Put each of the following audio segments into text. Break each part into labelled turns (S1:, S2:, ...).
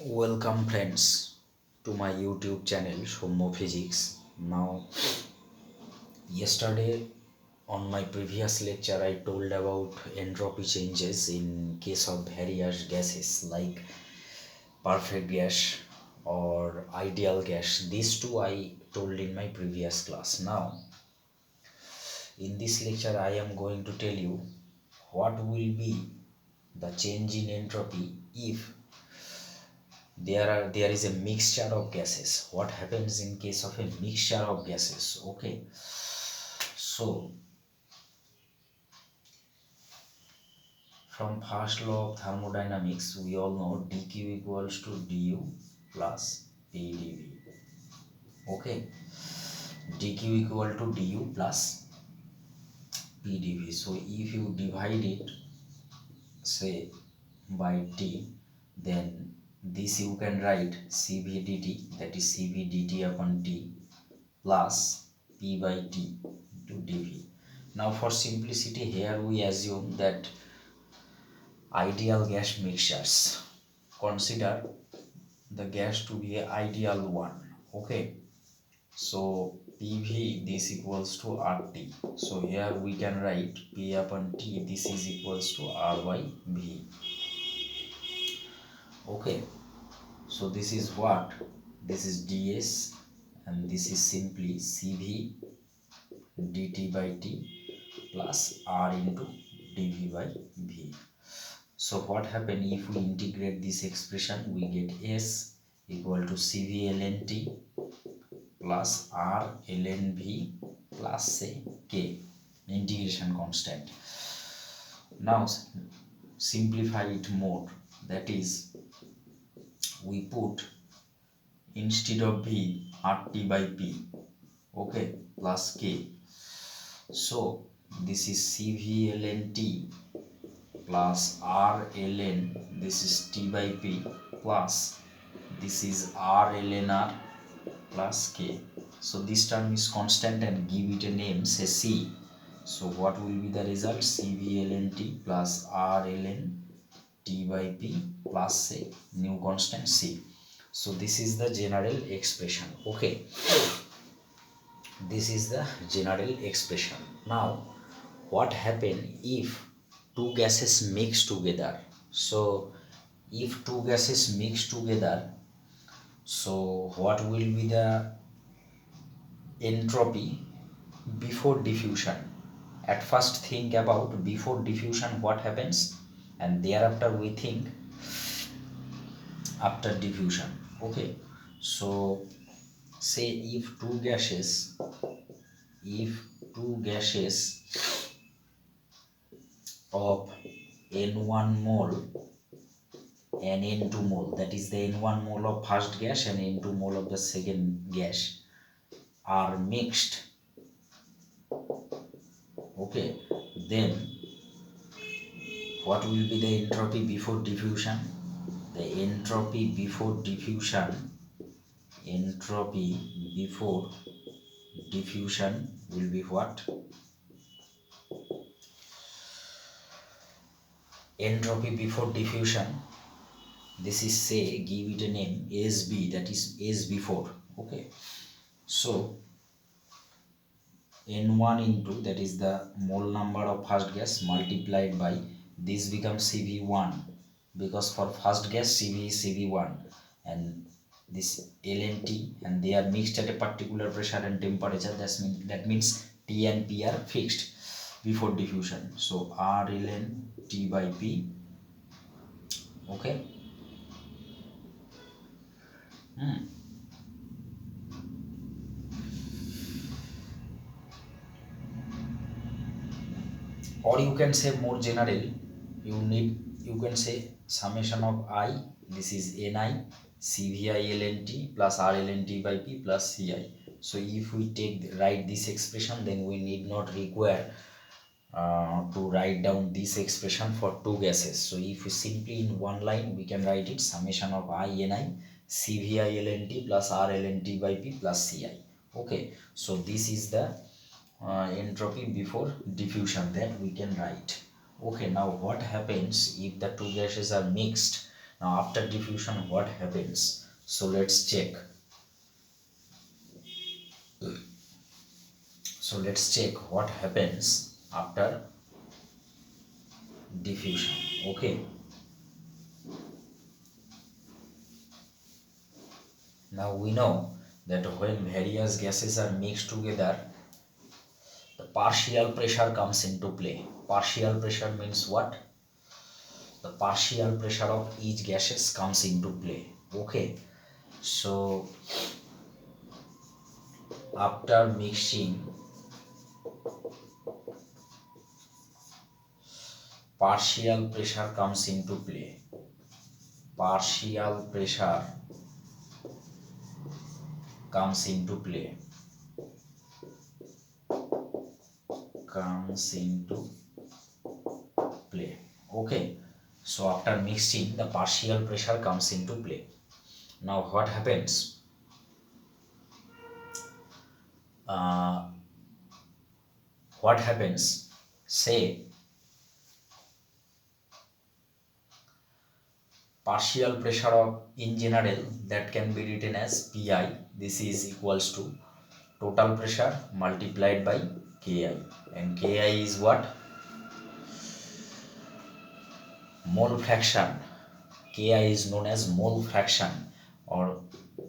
S1: Welcome friends to my YouTube channel Sommo Physics. Now, yesterday on my previous lecture I told about entropy changes in case of various gases like perfect gas or ideal gas. These two I told in my previous class. Now, in this lecture I am going to tell you what will be the change in entropy if there is a mixture of gases. What happens in case of a mixture of gases? Okay, so from first law of thermodynamics we all know dq equals to du plus pdv. Okay, dq equal to du plus pdv. So if you divide it say by t, then this you can write cv dt, that is cv dt upon t plus p by t to dv. Now for simplicity here we assume that ideal gas mixtures, consider the gas to be an ideal one. Okay, so pv this equals to rt. So here we can write p upon t, this is equals to r by v. Okay, so this is what, this is ds and this is simply cv dt by t plus r into dv by v. So what happen if we integrate this expression, we get s equal to cv ln t plus r ln v plus say k, integration constant. Now simplify it more, that is we put instead of v rt by p, okay, plus k. So this is cv ln t plus r ln, this is t by p, plus this is r ln r plus k. So this term is constant and give it a name, say c. So what will be the result? cv ln t plus r ln t by p plus say new constant c. So this is the general expression. Okay, this is the general expression. Now what happen if two gases mix together? So if two gases mix together, so what will be the entropy before diffusion? At first think about before diffusion what happens, and thereafter we think after diffusion. Okay, so say if two gases of n1 mole and n2 mole, that is the n1 mole of first gas and n2 mole of the second gas, are mixed. Okay, then what will be the entropy before diffusion? The entropy before diffusion will be what? Entropy before diffusion, this is say, give it a name, SB, that is S before. Okay, so N1 into, that is the mole number of first gas, multiplied by this becomes CV1, because for first gas CV is CV1 and this LNT, and they are mixed at a particular pressure and temperature. That means T and P are fixed before diffusion. So R ln T by P. Okay. Or you can say more general, you can say summation of I, this is Ni Cvi ln T plus R ln T by P plus Ci. So if we write this expression, then we need not require to write down this expression for two gases. So if we simply in one line we can write it summation of I Ni Cvi ln T plus R ln T by P plus Ci. Okay, so this is the entropy before diffusion that we can write. Okay, now what happens if the two gases are mixed Now after diffusion what happens? So let's check. So let's check what happens after diffusion. Okay. Now we know that when various gases are mixed together, the partial pressure comes into play. Partial pressure means what? The partial pressure of each gases comes into play. Okay. So after mixing, partial pressure comes into play. Partial pressure comes into play. Comes into play. Okay. So after mixing, the partial pressure comes into play. Now what happens? Uh, what happens? Say partial pressure of, in general, that can be written as Pi. This is equals to total pressure multiplied by Ki, and Ki is what? Mole fraction. Ki is known as mole fraction, or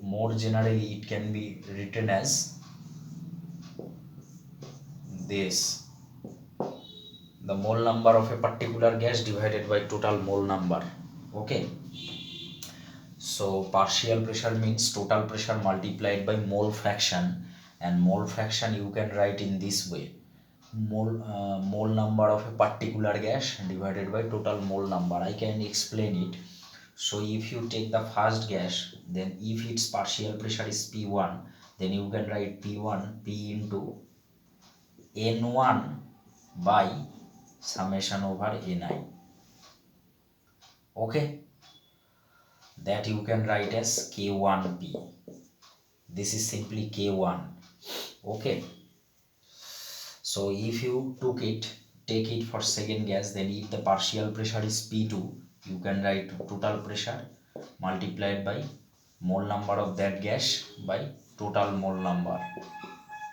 S1: more generally it can be written as this: the mole number of a particular gas divided by total mole number. Okay. So partial pressure means total pressure multiplied by mole fraction, and mole fraction you can write in this way: mole number of a particular gas divided by total mole number. I can explain it. So if you take the first gas, then if its partial pressure is P1, then you can write P1 P into N1 by summation over Ni. Okay, that you can write as K1P. This is simply K1. Okay. So if you take it for second gas, then if the partial pressure is P2, you can write total pressure multiplied by mole number of that gas by total mole number.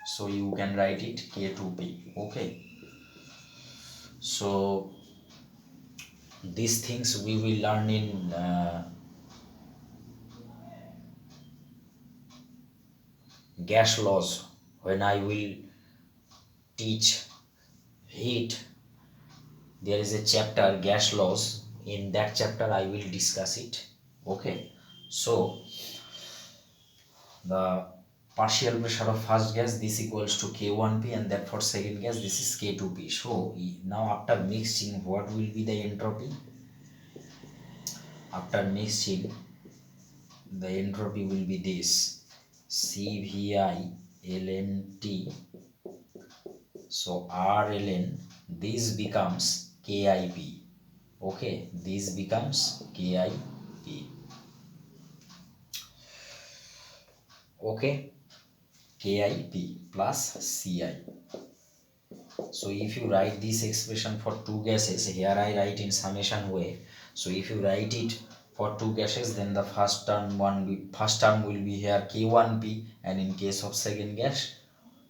S1: So you can write it K2P. Okay. So these things we will learn in gas laws when I will teach heat. There is a chapter, gas laws. In that chapter I will discuss it. Okay. So the partial pressure of first gas, this equals to K1P, and that for second gas this is K2P. So now after mixing, what will be the entropy? After mixing, the entropy will be this: CVI ln T. So R ln, this becomes KIP. Okay, this becomes KIP. Okay, KIP plus CI. So if you write this expression for two gases, here I write in summation way. So if you write it for two gases, then the first term will be here K1P, and in case of second gas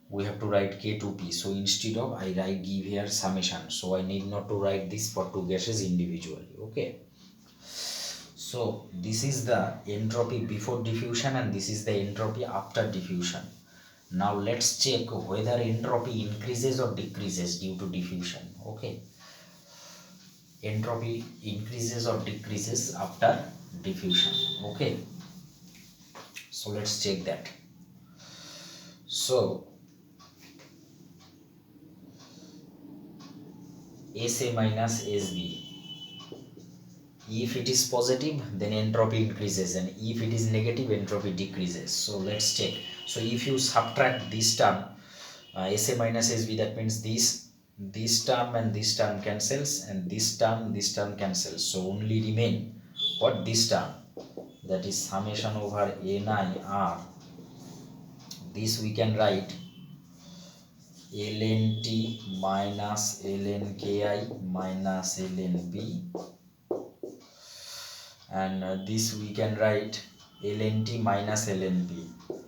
S1: we have to write K2P. So instead of give here summation, so I need not to write this for two gases individually. Okay. So this is the entropy before diffusion, and this is the entropy after diffusion. Now let's check whether entropy increases or decreases due to diffusion. Okay. Entropy increases or decreases after diffusion. Okay. So let's check that. So SA minus SB. If it is positive, then entropy increases, and if it is negative, entropy decreases. So let's check. So if you subtract this term, SA minus SB, that means this term and this term cancels, and this term cancels. So only remain what? This term, that is summation over Ni R. This we can write ln T minus ln Ki minus ln P, and this we can write ln t minus ln p,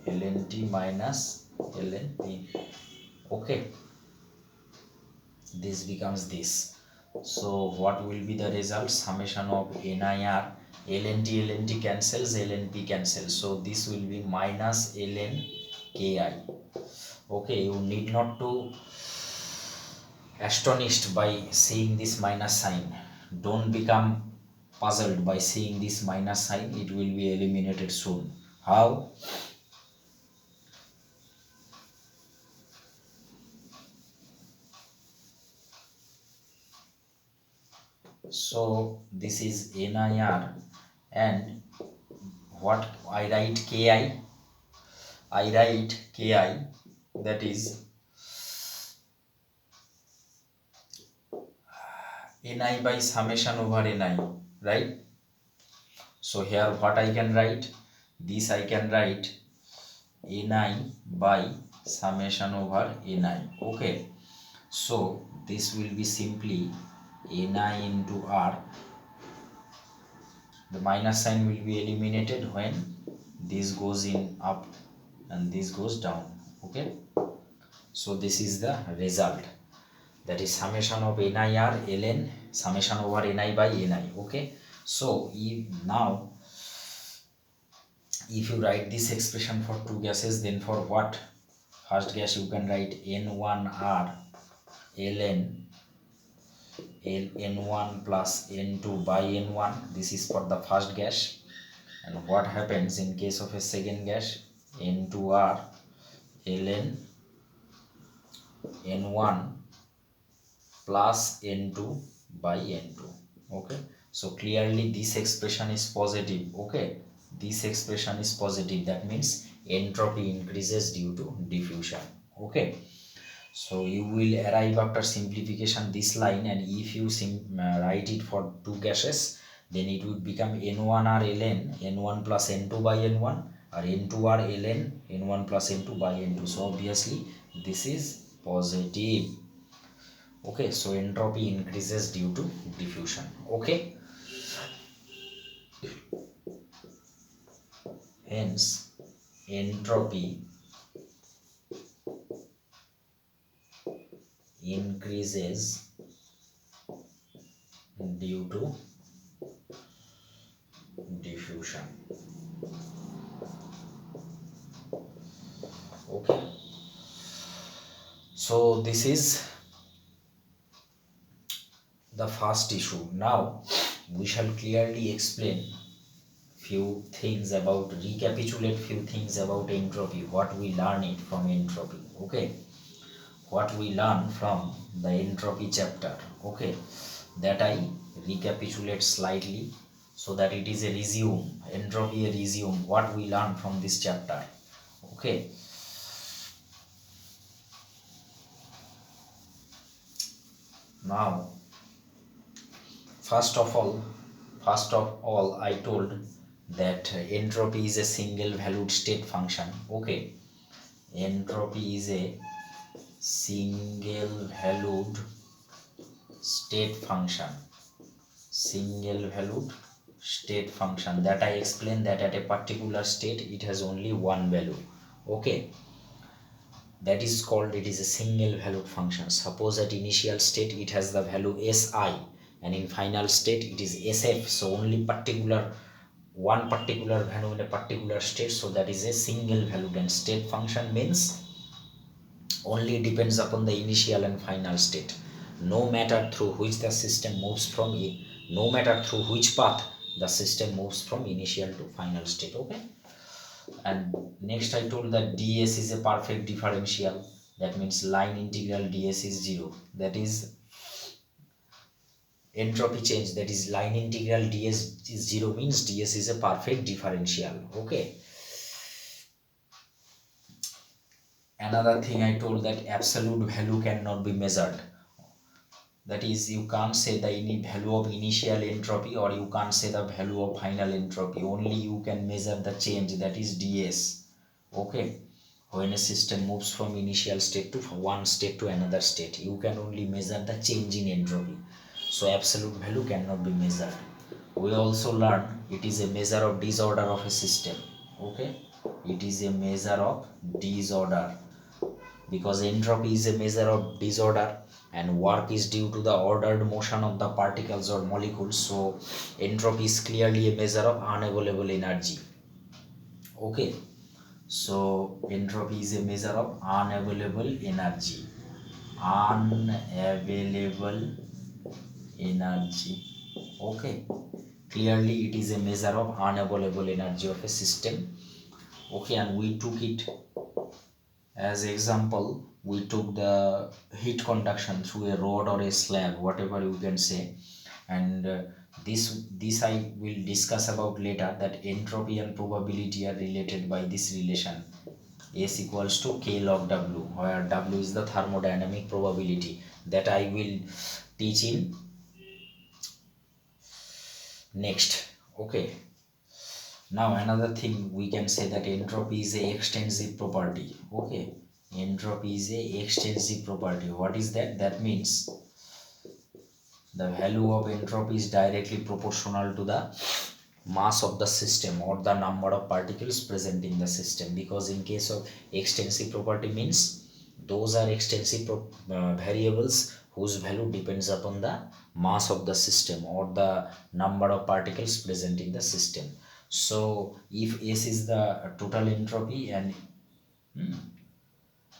S1: ln t minus ln p. Okay, this becomes this. So what will be the result? Summation of nir, ln t cancels, ln p cancels, so this will be minus ln ki. Okay, you need not to astonished by seeing this minus sign. Don't become puzzled by seeing this minus sign. It will be eliminated soon. How? So this is nir, and what I write ki, I write ki, that is ni by summation over ni, right? So here what I can write, this I can write ni by summation over ni. Okay, so this will be simply ni into r. The minus sign will be eliminated when this goes in up and this goes down. Okay, so this is the result, that is summation of nir ln summation over ni by ni. Okay, so now if you write this expression for two gases, then for what? First gas you can write n1r ln n1 plus n2 by n1. This is for the first gas. And what happens in case of a second gas? n2r ln n1 plus n2 by n2. Okay, so clearly this expression is positive. Okay, this expression is positive, that means entropy increases due to diffusion. Okay, so you will arrive after simplification this line, and if you write it for two gases, then it would become n1r ln n1 plus n2 by n1, or n2r ln n1 plus n2 by n2. So obviously this is positive. Okay, so entropy increases due to diffusion. Okay, hence entropy increases due to diffusion. Okay, so this is the first issue. Now we shall clearly explain few things about, recapitulate few things about entropy, what we learn it from entropy. Okay, what we learn from the entropy chapter. Okay, that I recapitulate slightly, so that it is a resume, entropy a resume, what we learn from this chapter. Okay, now first of all I told that entropy is a single valued state function. Okay, entropy is a single valued state function, single valued state function, that I explained that at a particular state it has only one value. Okay, that is called, it is a single valued function. Suppose at initial state it has the value si, and in final state it is sf, so only one particular value in a particular state, so that is a single valued. And state function means only depends upon the initial and final state, no matter through which the system moves from no matter through which path the system moves from initial to final state. Okay, and next I told that ds is a perfect differential, that means line integral ds is 0, that is entropy change, that is line integral ds is 0 means ds is a perfect differential. Okay, another thing I told that absolute value cannot be measured, that is you can't say the value of initial entropy, or you can't say the value of final entropy, only you can measure the change, that is ds. Okay, when a system moves from initial state to one state to another state, you can only measure the change in entropy, so absolute value cannot be measured. we also learn it is a measure of disorder of a system. Okay, it is a measure of disorder, because entropy is a measure of disorder and work is due to the ordered motion of the particles or molecules. So entropy is clearly a measure of unavailable energy. Okay, so entropy is a measure of unavailable energy. Unavailable energy. Okay, clearly it is a measure of unavailable energy of a system. Okay, and we took it as example, we took the heat conduction through a rod or a slab, whatever you can say. And this I will discuss about later, that entropy and probability are related by this relation, S equals to K log W, where W is the thermodynamic probability, that I will teach in next. Okay, now another thing we can say that entropy is a extensive property. Okay, entropy is a extensive property. What is that? That means the value of entropy is directly proportional to the mass of the system or the number of particles present in the system. Because in case of extensive property means those are extensive variables whose value depends upon the mass of the system or the number of particles present in the system. So if S is the total entropy and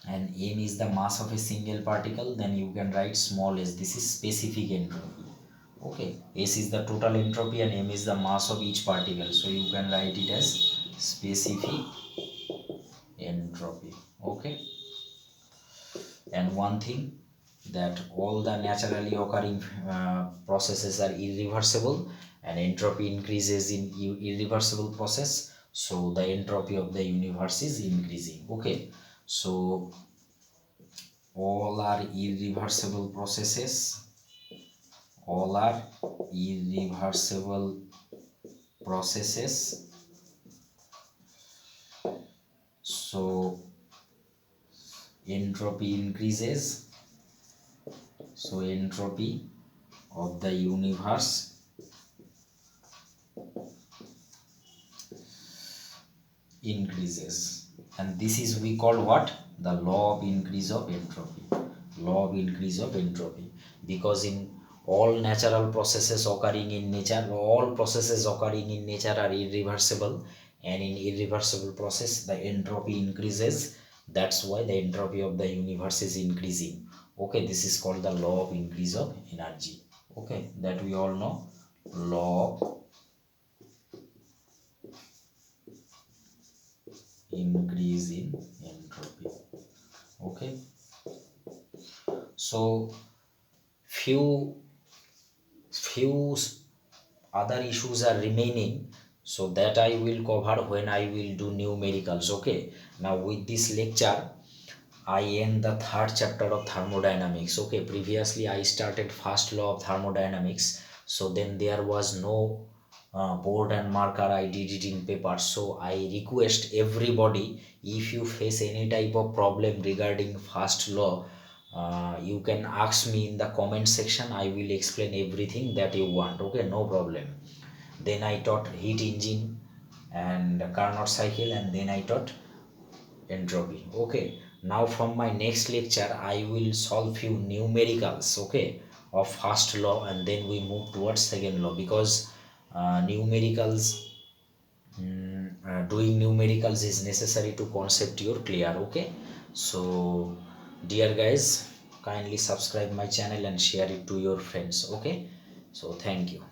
S1: m is the mass of a single particle, then you can write small s, this is specific entropy. Okay, S is the total entropy and m is the mass of each particle, so you can write it as specific entropy. Okay, and one thing, that all the naturally occurring processes are irreversible and entropy increases in irreversible process, so the entropy of the universe is increasing. Okay, so all are irreversible processes, all are irreversible processes, so entropy increases, so entropy of the universe increases, and this is we call what, the law of increase of entropy, law of increase of entropy. Because in all natural processes occurring in nature, all processes occurring in nature are irreversible, and in irreversible process the entropy increases. That's why the entropy of the universe is increasing. Okay, this is called the law of increase of energy. Okay, that we all know, law of increase in entropy. Okay, so few other issues are remaining, so that I will cover when I will do numericals. Okay, now with this lecture I end the third chapter of thermodynamics. Okay, previously I started first law of thermodynamics, so then there was no board and marker, I did it in paper. So I request everybody, if you face any type of problem regarding first law, you can ask me in the comment section, I will explain everything that you want. Okay, no problem. Then I taught heat engine and Carnot cycle, and then I taught entropy. Okay, now from my next lecture I will solve few numericals, okay, of first law, and then we move towards second law. Because numericals doing numericals is necessary to concept your clear. Okay, so dear guys, kindly subscribe my channel and share it to your friends. Okay, so thank you.